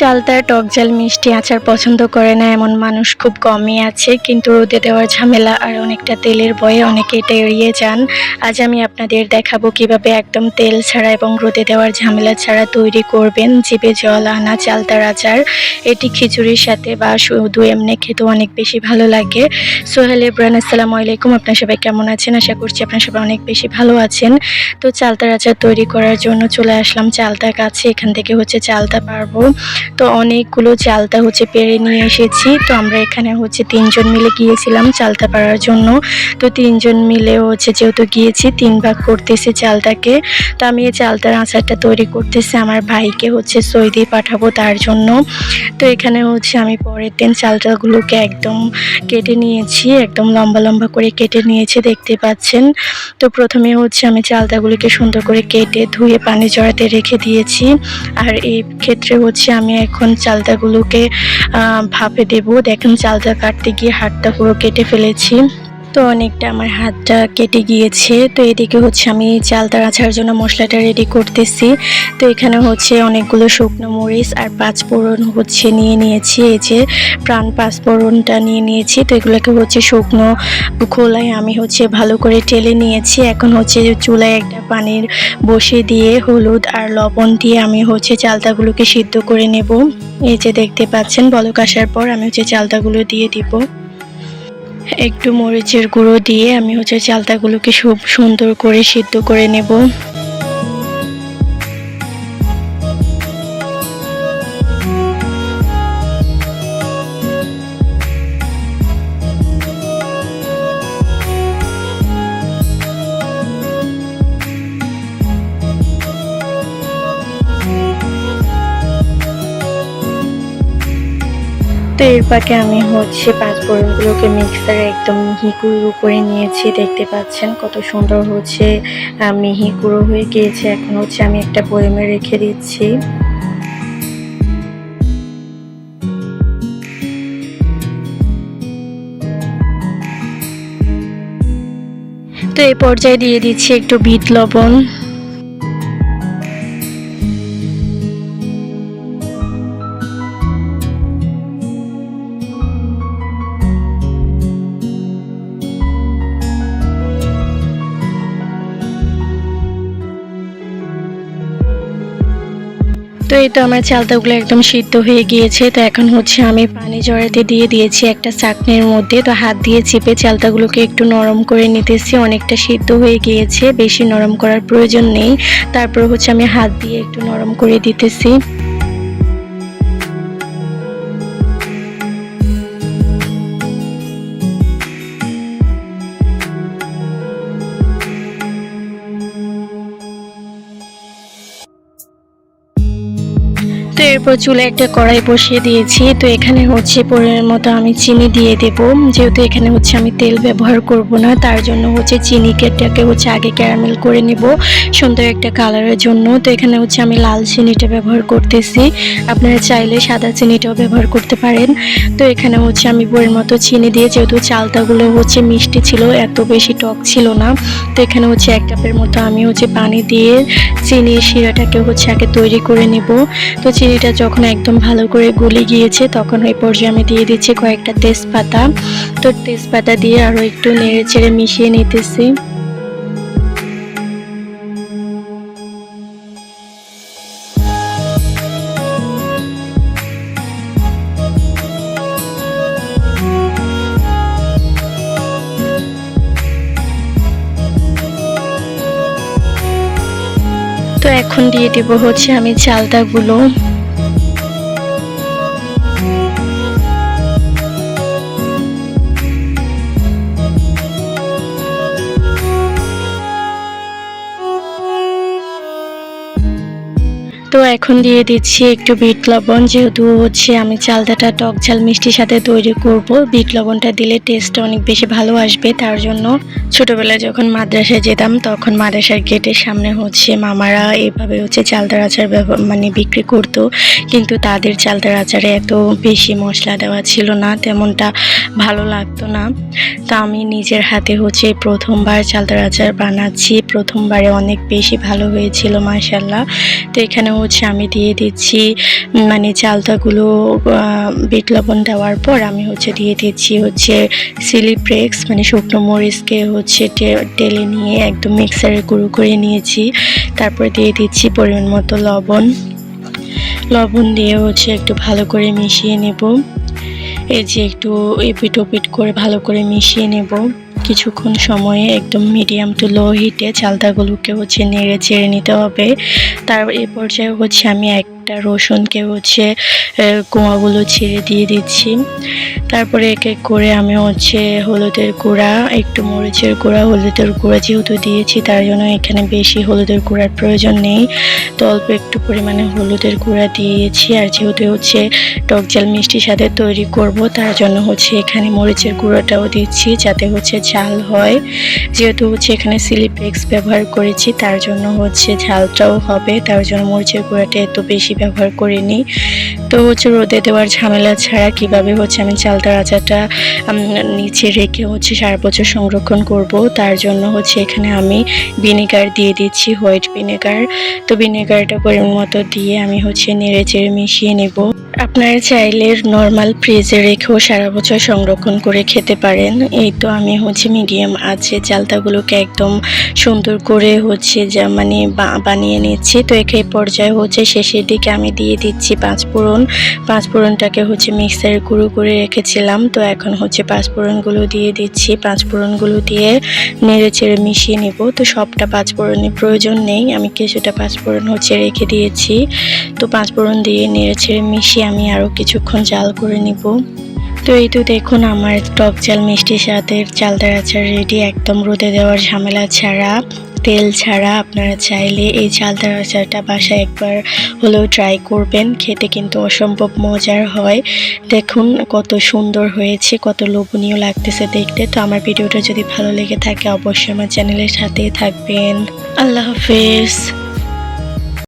চালতা টক ঝাল মিষ্টি আচার পছন্দ করে না এমন মানুষ খুব কমই আছে, কিন্তু রোদে দেওয়ার ঝামেলা আর অনেকটা তেলের ভয়ে অনেকে এটা এড়িয়ে যান। আজ আমি আপনাদের দেখাবো কিভাবে একদম তেল ছাড়া এবং রোদে দেওয়ার ঝামেলা ছাড়া তৈরি করবেন জিভে জল আনা চালতার আচার। এটি খিচুড়ির সাথে বা শুধু এমনি খেতে অনেক বেশি ভালো লাগে। সোহেল ইব্রান, আসসালামু আলাইকুম। আপনার সবাই কেমন আছেন? আশা করছি আপনার সবাই অনেক বেশি ভালো আছেন। তো চালতার আচার তৈরি করার জন্য চলে আসলাম চালতার কাছে। এখান থেকে চালতা পারবো। তো অনেকগুলো চালতা পেরে নিয়ে এসেছি। তো আমরা এখানে 3 জন মিলে গিয়েছিলাম চালতা পাড়ার জন্য। তো 3 জন মিলে যেহেতু গিয়েছি 3 ভাগ করতেছি চালতাকে। তো আমি এই চালতার আচারটা তৈরি করতেছি আমার ভাইকে সৌদি পাঠাবো তার জন্য। তো এখানে আমি পরের দিন চালতাগুলোকে একদম কেটে নিয়েছি, একদম লম্বা লম্বা করে কেটে নিয়েছি, দেখতে পাচ্ছেন। তো প্রথমে আমি চালতাগুলোকে সুন্দর করে কেটে ধুয়ে পানি ঝরাতে রেখে দিয়েছি। আর এই ক্ষেত্রে আমি এখন চালতাগুলোকে ভাপে দেব। দেখেন চালতা কাটতে গিয়ে হাতটা পুরো কেটে ফেলেছি। তো অনেকটা আমার হাতটা কেটে গিয়েছে। তো এদিকে আমি চালতার আচার জন্য মশলাটা রেডি করতেছি। তো এখানে অনেকগুলো শুকনো মরিচ আর 5 ফোড়ন নিয়ে নিয়েছি। এই যে প্রাণ 5 ফোড়নটা নিয়ে নিয়েছি। তো এগুলোকে শুকনো খোলায় আমি ভালো করে টেলে নিয়েছি। এখন চুলায় একটা পানির বসিয়ে দিয়ে হলুদ আর লবণ দিয়ে আমি চালতাগুলোকে সিদ্ধ করে নেব। এই যে দেখতে পাচ্ছেন বলক আসার পর আমি চালতাগুলো দিয়ে দিব। একটু মরিচের গুঁড়ো দিয়ে আমি চালতাগুলোকে খুব সুন্দর করে সিদ্ধ করে নেব। তো এর পাকে আমি 5 ফোড়নগুলোকে মিক্সারে একদম মিহি গুঁড়ো করে নিয়েছি। দেখতে পাচ্ছেন কত সুন্দর মিহি গুঁড়ো হয়ে গিয়েছে। এখন আমি একটা বয়ামে রেখে দিচ্ছি। তো এই পর্যায়ে দিয়ে দিচ্ছি একটু বিট লবণ। তো এই তো আমার চালতাগুলো একদম সিদ্ধ হয়ে গিয়েছে। তো এখন আমি পানি ঝরাতে দিয়ে দিয়েছি একটা চাকনির মধ্যে। তো হাত দিয়ে চেপে চালতাগুলোকে একটু নরম করে নিতেছি। অনেকটা সিদ্ধ হয়ে গিয়েছে, বেশি নরম করার প্রয়োজন নেই। তারপর আমি হাত দিয়ে একটু নরম করে দিতেছি। তো এরপর চুলে একটা কড়াই বসিয়ে দিয়েছি। তো এখানে পরিমাণ মতো আমি চিনি দিয়ে দেব। যেহেতু এখানে আমি তেল ব্যবহার করব না, তার জন্য চিনিটাকে আগে ক্যারামেল করে নেব সুন্দর একটা কালারের জন্য। তো এখানে আমি লাল চিনিটা ব্যবহার করতেছি। আপনারা চাইলে সাদা চিনিটাও ব্যবহার করতে পারেন। তো এখানে আমি পরিমাণ মতো চিনি দিয়ে, যেহেতু চালতাগুলো মিষ্টি ছিল, এত বেশি টক ছিল না। তো এখানে 1 কাপের মতো আমি পানি দিয়ে চিনির শিরাটাকে আগে তৈরি করে নেব। তো চিনিটা যখন একদম ভালো করে গলে গিয়েছে তখন এই পর্যায়ে আমি দিয়ে দিচ্ছি কয়েকটা তেজপাতা। তো তেজপাতা দিয়ে আরও একটু নেড়ে চেড়ে মিশিয়ে নিতেছি। তো এখন দিয়ে দেব আমি চালতাগুলো। তো এখন দিয়ে দিচ্ছি একটু বিট লবণ। যেহেতু আমি চালতাটা টক ঝাল মিষ্টির সাথে তৈরি করব, বিট লবণটা দিলে টেস্টটা অনেক বেশি ভালো আসবে। তার জন্য ছোটবেলায় যখন মাদ্রাসায় যেতাম তখন মাদ্রাসার গেটের সামনে মামারা এভাবে চালতার আচার বিক্রি করতো, কিন্তু তাদের চালতার আচারে এত বেশি মশলা দেওয়া ছিল না, তেমনটা ভালো লাগতো না। তো আমি নিজের হাতে প্রথমবার চালতার আচার বানাচ্ছি। প্রথমবারে অনেক বেশি ভালো হয়েছিল মাশাআল্লাহ। তো এখানে হচ্ছে আমি দিয়ে দিচ্ছি মানে চালতাগুলো বিট লবণ দেওয়ার পর আমি হচ্ছে দিয়ে দিচ্ছি হচ্ছে চিলি ফ্লেক্স, মানে শুকনো মরিচকে হচ্ছে টেলে নিয়ে একদম মিক্সারে গুঁড়ো করে নিয়েছি। তারপর দিয়ে দিচ্ছি পরিমাণ মতো লবণ দিয়ে হচ্ছে একটু ভালো করে মিশিয়ে নেব। এই যে একটু এপিট ওপিট করে ভালো করে মিশিয়ে নেব। কিছুক্ষণ সময়ে একদম মিডিয়াম টু লো হিটে চালতাগুলোকে হচ্ছে নেড়ে চেড়ে নিতে হবে। তার এই পর্যায়ে হচ্ছে আমি একটা রসুনকে হচ্ছে কোয়াগুলো ছেড়ে দিয়ে দিচ্ছি। তারপরে এক এক করে আমি হচ্ছে হলুদের গুঁড়া, একটু মরিচের গুঁড়া, হলুদের গুঁড়া যেহেতু দিয়েছি তার জন্য এখানে বেশি হলুদের গুঁড়ার প্রয়োজন নেই, তো অল্প একটু পরিমাণে হলুদের গুঁড়া দিয়েছি। আর যেহেতু হচ্ছে টক ঝাল মিষ্টির সাথে তৈরি করব তার জন্য হচ্ছে এখানে মরিচের গুঁড়োটাও দিচ্ছি যাতে হচ্ছে ঝাল হয়। যেহেতু হচ্ছে এখানে চিলি ফ্লেক্স ব্যবহার করেছি তার জন্য হচ্ছে ঝালটাও হবে, তার জন্য মরিচের গুঁড়াটা এত বেশি ব্যবহার করিনি। তো হচ্ছে রোদে দেওয়ার ঝামেলা ছাড়া কিভাবে হচ্ছে আমি চালতার আচারটা নিচে রেখে হচ্ছে সারা বছর সংরক্ষণ করব, তার জন্য হচ্ছে এখানে আমি ভিনেগার দিয়ে দিচ্ছি, হোয়াইট ভিনেগার। তো ভিনেগারটা পরিমাণ মতো দিয়ে আমি হচ্ছে নেড়ে চেড়ে মিশিয়ে নেব। আপনারা চাইলে নর্মাল ফ্রিজে রেখেও সারা বছর সংরক্ষণ করে খেতে পারেন। এই তো আমি হচ্ছে মিডিয়াম আছে চালতাগুলোকে একদম সুন্দর করে হচ্ছে মানে বানিয়ে নিচ্ছি। তো এই পর্যায়ে হচ্ছে শেষের দিকে আমি দিয়ে দিচ্ছি পাঁচফোড়নটাকে হচ্ছে মিক্সারে গুঁড়ো করে রেখেছিলাম। তো এখন হচ্ছে পাঁচফোড়নগুলো দিয়ে দিচ্ছি, পাঁচফোড়নগুলো দিয়ে নেড়ে চেড়ে মিশিয়ে নেব। তো সবটা পাঁচফোড়নের প্রয়োজন নেই, আমি কিছুটা পাঁচফোড়ন হচ্ছে রেখে দিয়েছি। তো পাঁচফোড়ন দিয়ে নেড়ে ছেড়ে মিশিয়ে আমি আরও কিছুক্ষণ জাল করে নিব। তো এই তো দেখুন আমার টক ঝাল মিষ্টি স্বাদের চালতার আচার রেডি, একদম রোদে দেওয়ার ঝামেলা ছাড়া, তেল ছাড়া। আপনারা চাইলে এই চালতার আচারটা বাসায় একবার হলেও ট্রাই করবেন, খেতে কিন্তু অসম্ভব মজার হয়। দেখুন কত সুন্দর হয়েছে, কত লোভনীয় লাগতেছে দেখতে। তো আমার ভিডিওটা যদি ভালো লেগে থাকে অবশ্যই আমার চ্যানেলের সাথেই থাকবেন। আল্লাহ হাফেজ।